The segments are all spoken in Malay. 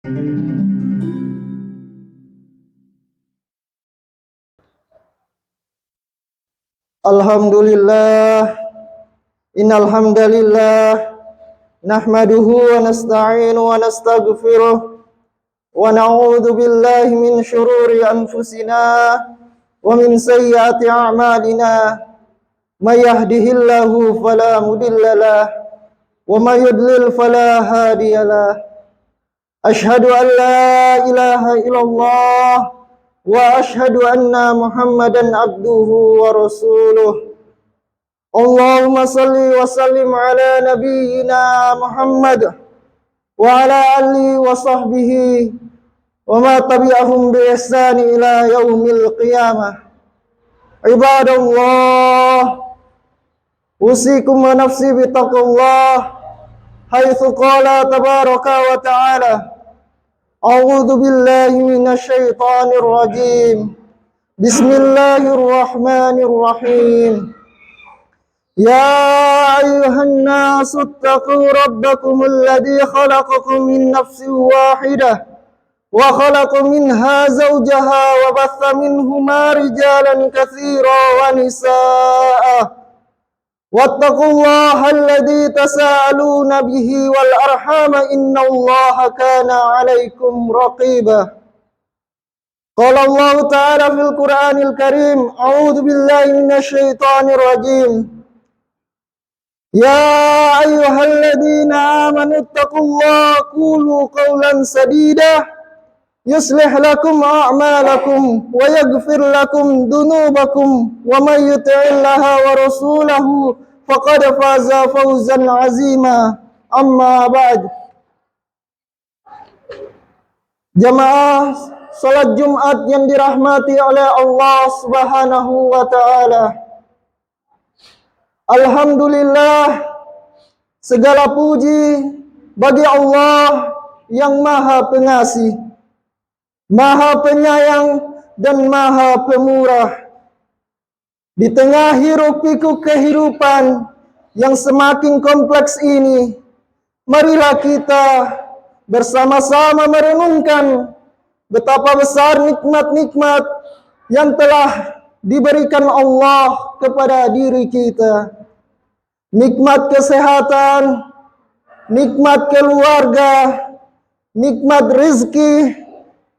Alhamdulillah, innal hamdalillah nahmaduhu wa nasta'inu wa nastaghfiruh wa na'udzu billahi min shururi anfusina wa min sayyiati a'malina. May yahdihillahu fala mudhillalah wa may yudlil fala hadiyalah. Ashhadu an la ilaha illallah wa ashhadu anna Muhammadan abduhu wa rasuluh. Allahumma salli wa sallim ala nabiyyina Muhammad wa ala alihi wa sahbihi wa ma tabi'ahum bi ihsani ila yaumil qiyamah. Ibadallah, usikum wa nafsi bi taqwallah haitsu qala tabaraka wa ta'ala, a'udzu billahi minasy syaithanir rajim. Bismillahirrahmanirrahim. Ya ayyuhan nasu attaqu rabbakumul ladzi khalaqakum min nafsin wahidah wa khalaqa minha zawjaha wa batha minhuma rijalan katsiran wa nisaa'a wattaqullaha alladzi tasaaluna bihi wal arhama innallaha kana 'alaikum raqiba. Qala Allah ta'ala fil Qur'anil Karim, a'udzu billahi minasy syaithanir rajim. Ya ayyuhalladzina amanu taqullaha qulu qawlan sadida yuslih lakum a'malakum wa yaghfir lakum dunubakum wa may yuti'illaha wa rasulahu faqad faza fawzan 'azima. Amma ba'd. Jamaah salat Jumat yang dirahmati oleh Allah Subhanahu wa taala. Alhamdulillah, segala puji bagi Allah yang Maha Pengasih, Maha Penyayang, dan Maha Pemurah. Di tengah hiruk-pikuk kehidupan yang semakin kompleks ini, marilah kita bersama-sama merenungkan betapa besar nikmat-nikmat yang telah diberikan Allah kepada diri kita. Nikmat kesehatan, nikmat keluarga, nikmat rezeki,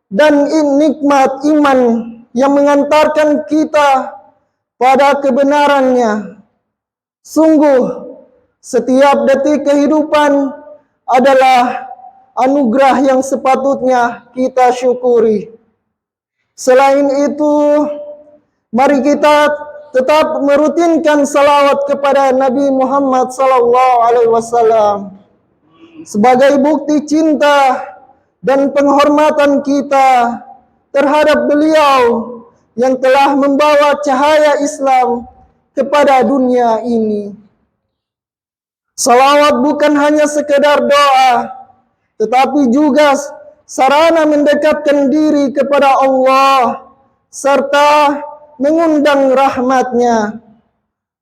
dan nikmat iman yang mengantarkan kita pada kebenarannya. Sungguh, setiap detik kehidupan adalah anugerah yang sepatutnya kita syukuri. Selain itu, mari kita tetap merutinkan salawat kepada Nabi Muhammad SAW sebagai bukti cinta dan penghormatan kita terhadap beliau yang telah membawa cahaya Islam kepada dunia ini. Salawat bukan hanya sekedar doa, tetapi juga sarana mendekatkan diri kepada Allah serta mengundang rahmatnya.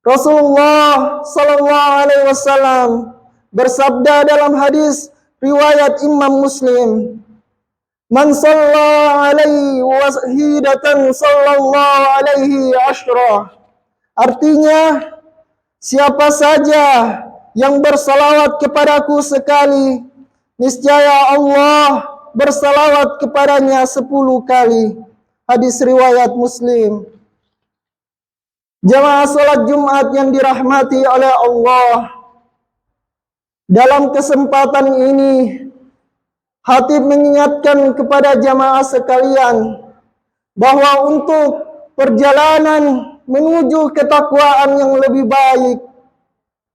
Rasulullah sallallahu alaihi wasallam bersabda dalam hadis riwayat Imam Muslim, "Man shalla alaihi wahidatan sallallahu alaihi asyra." Artinya, siapa saja yang bersalawat kepadaku sekali, niscaya Allah bersalawat kepadanya 10 kali. Hadis riwayat Muslim. Jamaah salat Jumat yang dirahmati oleh Allah, dalam kesempatan ini Khatib mengingatkan kepada jamaah sekalian bahwa untuk perjalanan menuju ketakwaan yang lebih baik,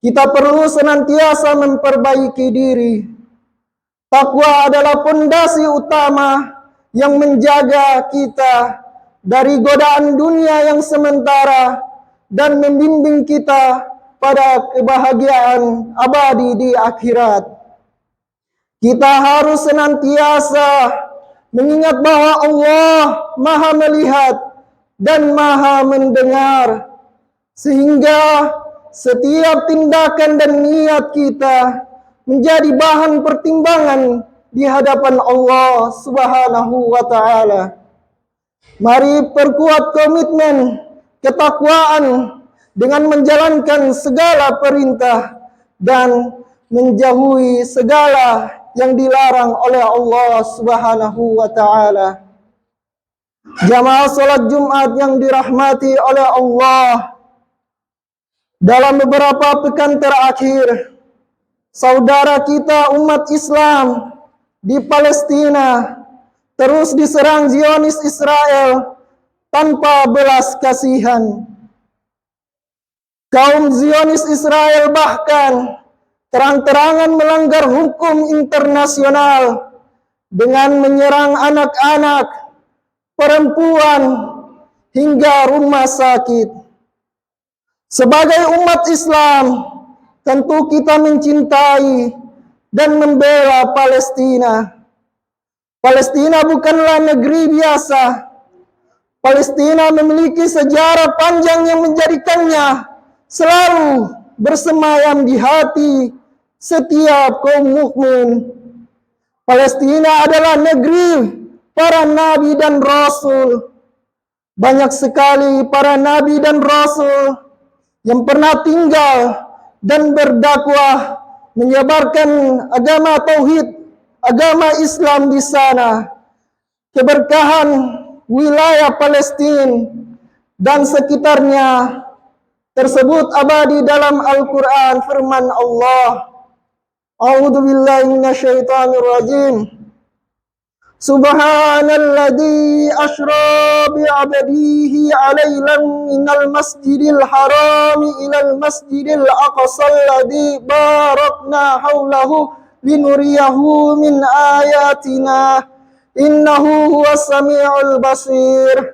kita perlu senantiasa memperbaiki diri. Takwa adalah pondasi utama yang menjaga kita dari godaan dunia yang sementara dan membimbing kita pada kebahagiaan abadi di akhirat. Kita harus senantiasa mengingat bahwa Allah Maha melihat dan Maha mendengar, sehingga setiap tindakan dan niat kita menjadi bahan pertimbangan di hadapan Allah Subhanahu wa Ta'ala. Mari perkuat komitmen ketakwaan dengan menjalankan segala perintah dan menjauhi segala yang dilarang oleh Allah Subhanahu wa Ta'ala. Jamaah salat Jumat yang dirahmati oleh Allah, dalam beberapa pekan terakhir, saudara kita umat Islam di Palestina terus diserang Zionis Israel tanpa belas kasihan. Kaum Zionis Israel bahkan terang-terangan melanggar hukum internasional dengan menyerang anak-anak, perempuan, hingga rumah sakit. Sebagai umat Islam, tentu kita mencintai dan membela Palestina. Palestina bukanlah negeri biasa. Palestina memiliki sejarah panjang yang menjadikannya selalu bersemayam di hati setiap kaum mukmin. Palestina adalah negeri para nabi dan rasul. Banyak sekali para nabi dan rasul yang pernah tinggal dan berdakwah menyebarkan agama tauhid, agama Islam di sana. Keberkahan wilayah Palestina dan sekitarnya tersebut abadi dalam Al-Quran. Firman Allah, A'udzu billahi minasyaitonir rajim. Subhanalladzi asra bi'abdihi 'alailan minal masjidil harami ilal masjidil aqsal ladzi barakna haulahu linuriyahu min ayatina innahu huwas samiul basir.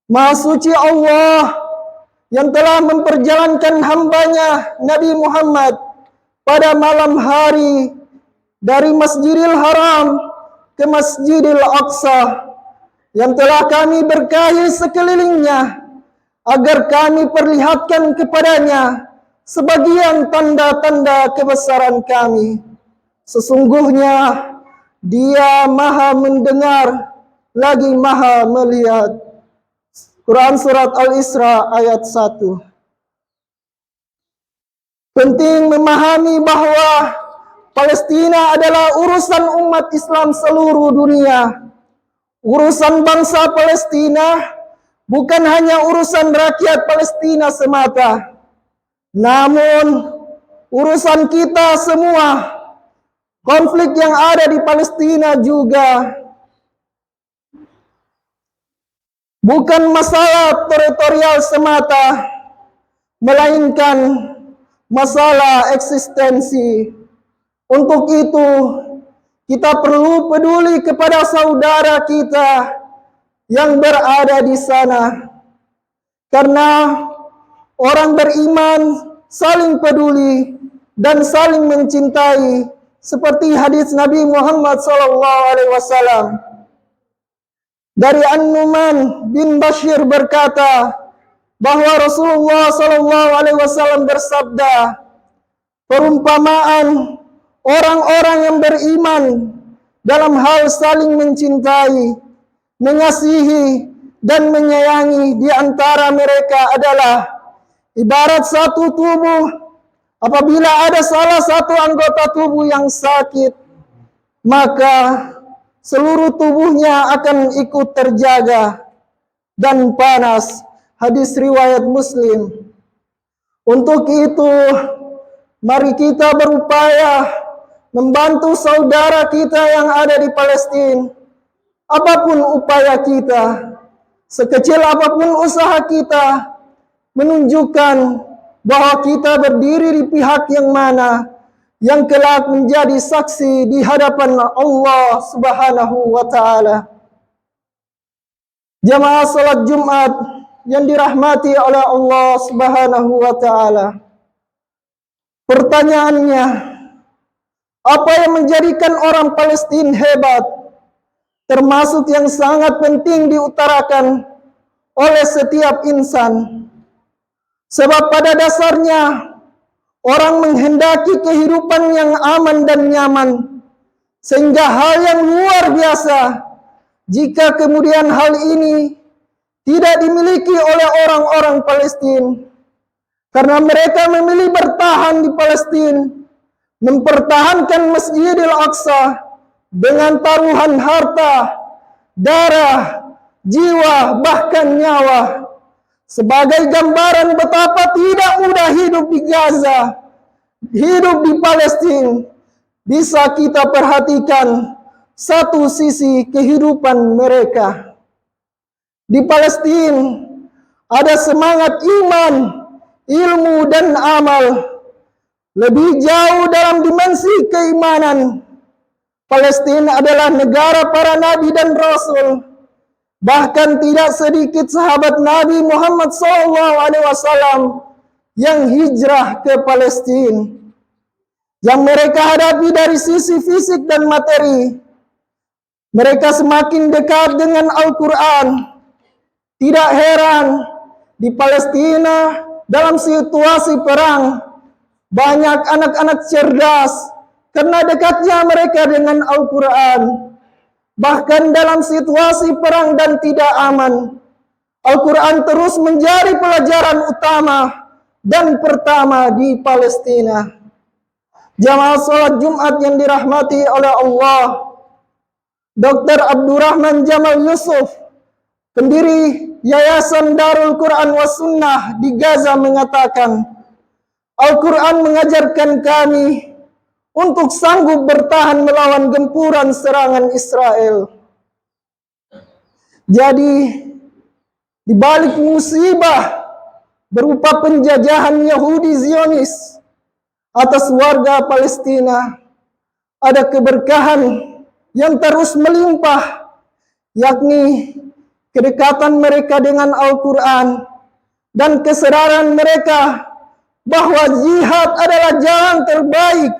Maha suci Allah yang telah memperjalankan hambanya Nabi Muhammad pada malam hari dari Masjidil Haram ke Masjidil Aqsa, yang telah kami berkahi sekelilingnya agar kami perlihatkan kepadanya sebagian tanda-tanda kebesaran kami. Sesungguhnya Dia Maha mendengar lagi Maha melihat. Quran Surat Al-Isra ayat 1. Penting memahami bahwa Palestina adalah urusan umat Islam seluruh dunia. Urusan bangsa Palestina bukan hanya urusan rakyat Palestina semata, namun urusan kita semua. Konflik yang ada di Palestina juga bukan masalah teritorial semata, melainkan masalah eksistensi. Untuk itu, kita perlu peduli kepada saudara kita yang berada di sana. Karena orang beriman saling peduli dan saling mencintai, seperti hadis Nabi Muhammad SAW. Dari An-Nu'man bin Bashir berkata bahwa Rasulullah SAW bersabda, perumpamaan orang-orang yang beriman dalam hal saling mencintai, mengasihi, dan menyayangi di antara mereka adalah ibarat satu tubuh. Apabila ada salah satu anggota tubuh yang sakit, maka seluruh tubuhnya akan ikut terjaga dan panas. Hadis riwayat Muslim. Untuk itu, mari kita berupaya membantu saudara kita yang ada di Palestina. Apapun upaya kita, sekecil apapun usaha kita, menunjukkan bahwa kita berdiri di pihak yang mana, yang kelak menjadi saksi di hadapan Allah Subhanahu wa Ta'ala. Jamaah salat Jumat yang dirahmati oleh Allah Subhanahu wa Ta'ala. Pertanyaannya, apa yang menjadikan orang Palestina hebat, termasuk yang sangat penting diutarakan oleh setiap insan? Sebab pada dasarnya orang menghendaki kehidupan yang aman dan nyaman, Sehingga hal yang luar biasa jika kemudian hal ini tidak dimiliki oleh orang-orang Palestina. Karena mereka memilih bertahan di Palestina, mempertahankan Masjidil Aqsa dengan taruhan harta, darah, jiwa, bahkan nyawa. Sebagai gambaran betapa tidak mudah hidup di Gaza, hidup di Palestina, bisa kita perhatikan satu sisi kehidupan mereka. Di Palestina ada semangat iman, ilmu dan amal. Lebih jauh dalam dimensi keimanan, Palestina adalah negara para nabi dan rasul. Bahkan tidak sedikit sahabat Nabi Muhammad SAW yang hijrah ke Palestina. Yang mereka hadapi dari sisi fisik dan materi, mereka semakin dekat dengan Al-Quran. Tidak heran di Palestina dalam situasi perang banyak anak-anak cerdas karena dekatnya mereka dengan Al-Quran. Bahkan dalam situasi perang dan tidak aman, Al-Quran terus menjadi pelajaran utama dan pertama di Palestina. Jamaah salat Jumat yang dirahmati oleh Allah, Dr. Abdurrahman Jamal Yusuf, pendiri Yayasan Darul Quran was Sunnah di Gaza mengatakan, Al-Quran mengajarkan kami untuk sanggup bertahan melawan gempuran serangan Israel. Jadi, di balik musibah berupa penjajahan Yahudi Zionis atas warga Palestina, ada keberkahan yang terus melimpah, yakni kedekatan mereka dengan Al-Quran dan kesadaran mereka bahwa jihad adalah jalan terbaik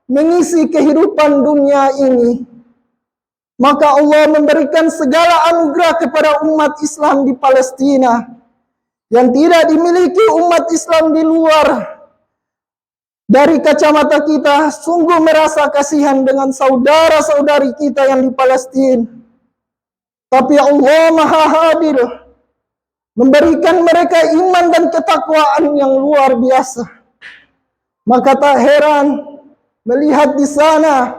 mengisi kehidupan dunia ini. Maka Allah memberikan segala anugerah kepada umat Islam di Palestina yang tidak dimiliki umat Islam di luar. Dari kacamata kita sungguh merasa kasihan dengan saudara-saudari kita yang di Palestina. Tapi Allah Maha Hadir memberikan mereka iman dan ketakwaan yang luar biasa. Maka tak heran melihat di sana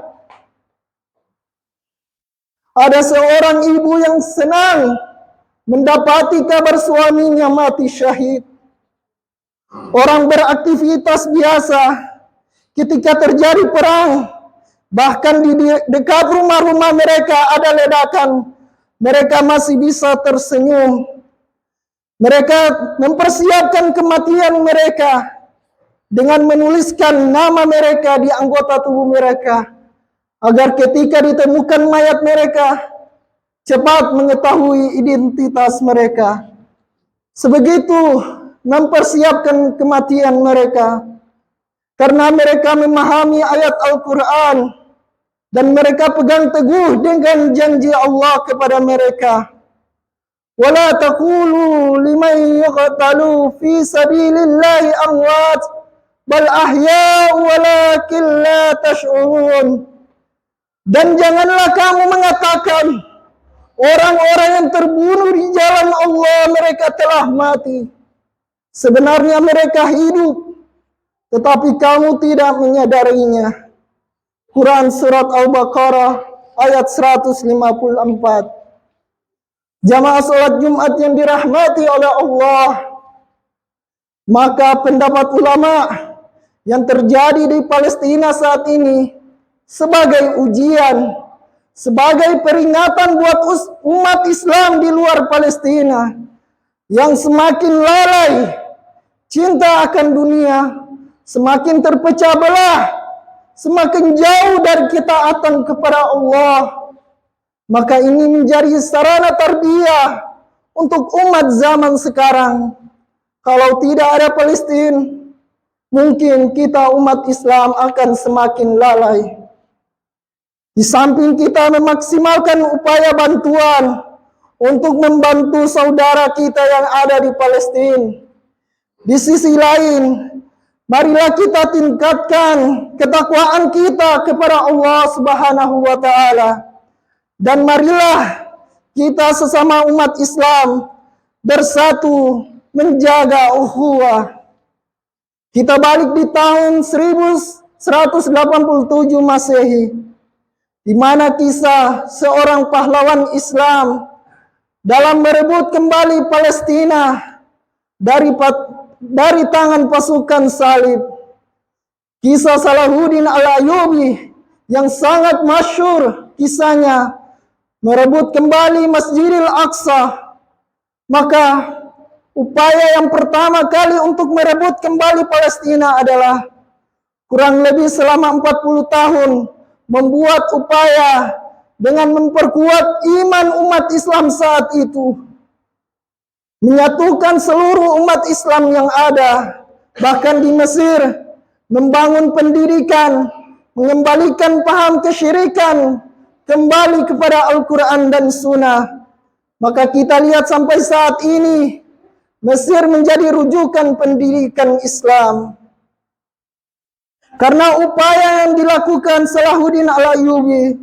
ada seorang ibu yang senang mendapati kabar suaminya mati syahid. Orang beraktivitas biasa ketika terjadi perang, bahkan di dekat rumah-rumah mereka ada ledakan, mereka masih bisa tersenyum. Mereka mempersiapkan kematian mereka dengan menuliskan nama mereka di anggota tubuh mereka, agar ketika ditemukan mayat mereka, cepat mengetahui identitas mereka. Sebegitu mempersiapkan kematian mereka, karena mereka memahami ayat Al-Quran, dan mereka pegang teguh dengan janji Allah kepada mereka. وَلَا تَقُولُوا لِمَنْ يُقْتَلُوا فِي سَبِيلِ اللَّهِ أَمْوَاتٌ بَلْ أَحْيَاءٌ وَلَكِنْ لَا تَشْعُرُونَ. Dan janganlah kamu mengatakan orang-orang yang terbunuh di jalan Allah mereka telah mati. Sebenarnya mereka hidup, tetapi kamu tidak menyadarinya. Quran Surat Al-Baqarah ayat 154. Jamaah salat Jumat yang dirahmati oleh Allah, maka pendapat ulama yang terjadi di Palestina saat ini sebagai ujian, sebagai peringatan buat umat Islam di luar Palestina yang semakin lalai cinta akan dunia, semakin terpecah belah, semakin jauh dari ketaatan kepada Allah. Maka ini menjadi sarana tarbiyah untuk umat zaman sekarang. Kalau tidak ada Palestina, mungkin kita umat Islam akan semakin lalai. Di samping kita memaksimalkan upaya bantuan untuk membantu saudara kita yang ada di Palestina, di sisi lain Marilah kita tingkatkan ketakwaan kita kepada Allah Subhanahu wa taala. Dan marilah kita sesama umat Islam bersatu menjaga ukhuwah. Kita balik di tahun 1187 Masehi, di mana kisah seorang pahlawan Islam dalam merebut kembali Palestina dari tangan pasukan salib. Kisah Salahuddin Al-Ayyubi yang sangat masyhur, kisahnya merebut kembali Masjidil Aqsa. Maka upaya yang pertama kali untuk merebut kembali Palestina adalah kurang lebih selama 40 tahun membuat upaya dengan memperkuat iman umat Islam saat itu, menyatukan seluruh umat Islam yang ada, bahkan di Mesir, membangun pendidikan, mengembalikan paham kesyirikan kembali kepada Al-Quran dan Sunnah. Maka kita lihat sampai saat ini Mesir menjadi rujukan pendidikan Islam. Karena upaya yang dilakukan Salahuddin Al-Ayyubi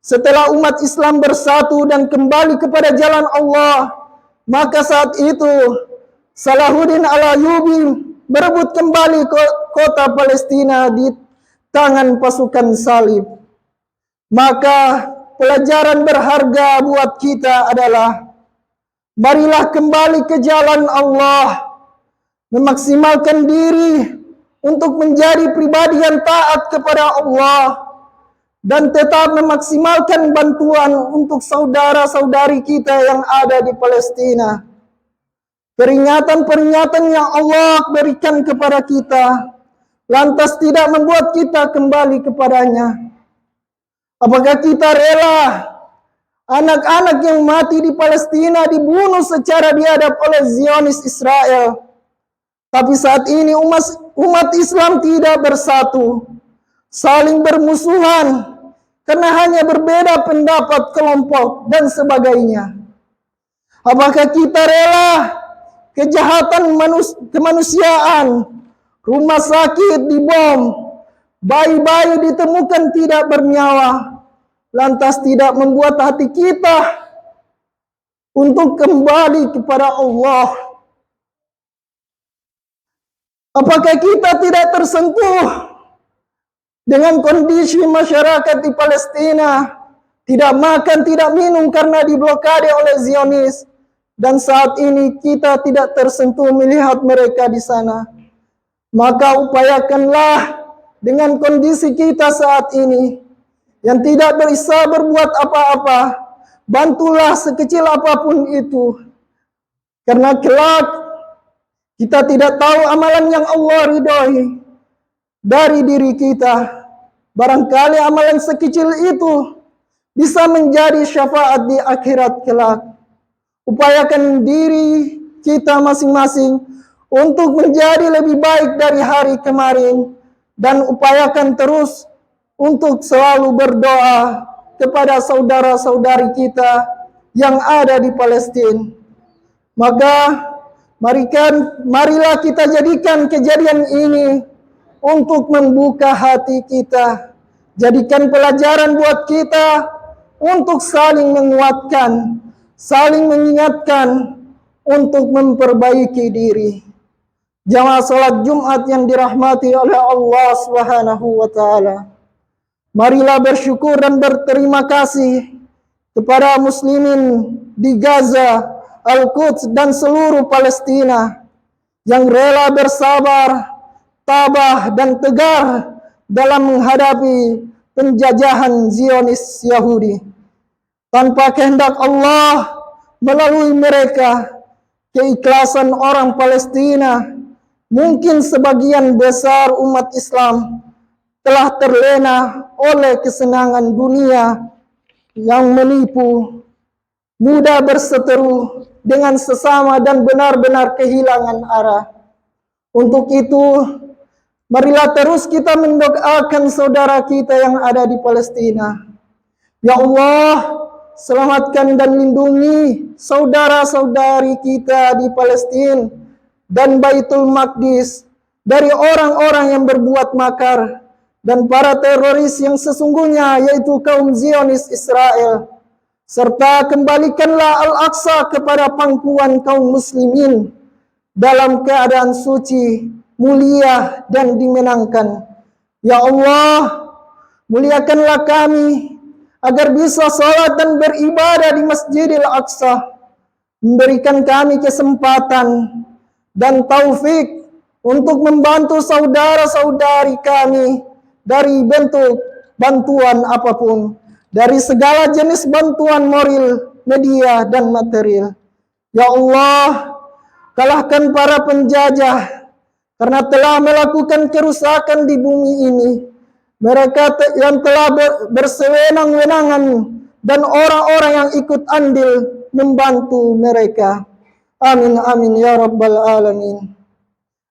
setelah umat Islam bersatu dan kembali kepada jalan Allah, maka saat itu Salahuddin Al-Ayyubi berebut kembali kota Palestina di tangan pasukan salib. Maka pelajaran berharga buat kita adalah marilah kembali ke jalan Allah, memaksimalkan diri untuk menjadi pribadi yang taat kepada Allah, dan tetap memaksimalkan bantuan untuk saudara-saudari kita yang ada di Palestina. Peringatan-peringatan yang Allah berikan kepada kita lantas tidak membuat kita kembali kepadanya. Apakah kita rela anak-anak yang mati di Palestina dibunuh secara biadab oleh Zionis Israel? Tapi saat ini umat Islam tidak bersatu, saling bermusuhan karena hanya berbeda pendapat kelompok dan sebagainya. Apakah kita rela kejahatan kemanusiaan, rumah sakit dibom, bayi-bayi ditemukan tidak bernyawa, lantas tidak membuat hati kita untuk kembali kepada Allah? Apakah kita tidak tersentuh dengan kondisi masyarakat di Palestina, tidak makan, tidak minum karena diblokade oleh Zionis, dan saat ini kita tidak tersentuh melihat mereka di sana? Maka upayakanlah dengan kondisi kita saat ini yang tidak bisa berbuat apa-apa, bantulah sekecil apapun itu, karena kelak kita tidak tahu amalan yang Allah ridhoi dari diri kita. Barangkali amalan sekecil itu bisa menjadi syafaat di akhirat kelak. Upayakan diri kita masing-masing untuk menjadi lebih baik dari hari kemarin, dan upayakan terus untuk selalu berdoa kepada saudara-saudari kita yang ada di Palestina. Maka marilah kita jadikan kejadian ini untuk membuka hati kita. Jadikan pelajaran buat kita untuk saling menguatkan, saling mengingatkan untuk memperbaiki diri. Jamaah salat Jumat yang dirahmati oleh Allah Subhanahu wa taala, marilah bersyukur dan berterima kasih kepada muslimin di Gaza, Al-Quds dan seluruh Palestina yang rela bersabar, tabah dan tegar dalam menghadapi penjajahan Zionis Yahudi. Tanpa kehendak Allah, melalui mereka, keikhlasan orang Palestina, mungkin sebagian besar umat Islam telah terlena oleh kesenangan dunia yang menipu, mudah berseteru dengan sesama dan benar-benar kehilangan arah. Untuk itu, marilah terus kita mendoakan saudara kita yang ada di Palestina. Ya Allah, selamatkan dan lindungi saudara-saudari kita di Palestina dan Baitul Maqdis dari orang-orang yang berbuat makar dan para teroris yang sesungguhnya yaitu kaum Zionis Israel. Serta kembalikanlah Al-Aqsa kepada pangkuan kaum muslimin dalam keadaan suci, mulia dan dimenangkan. Ya Allah, muliakanlah kami agar bisa salat dan beribadah di Masjidil Aqsa. Memberikan kami kesempatan dan taufik untuk membantu saudara-saudari kami dari bentuk bantuan apapun, dari segala jenis bantuan moral, media, dan material. Ya Allah, kalahkan para penjajah karena telah melakukan kerusakan di bumi ini. Mereka yang telah bersewenang-wenangan dan orang-orang yang ikut andil membantu mereka. Amin amin ya rabbal alamin.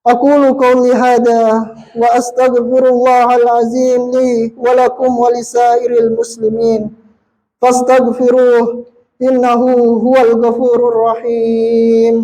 Aqulu qawli hadha wa astaghfirullahal azim li wa lakum wa lisairil muslimin fastaghfiruh innahu huwal ghafurur rahim.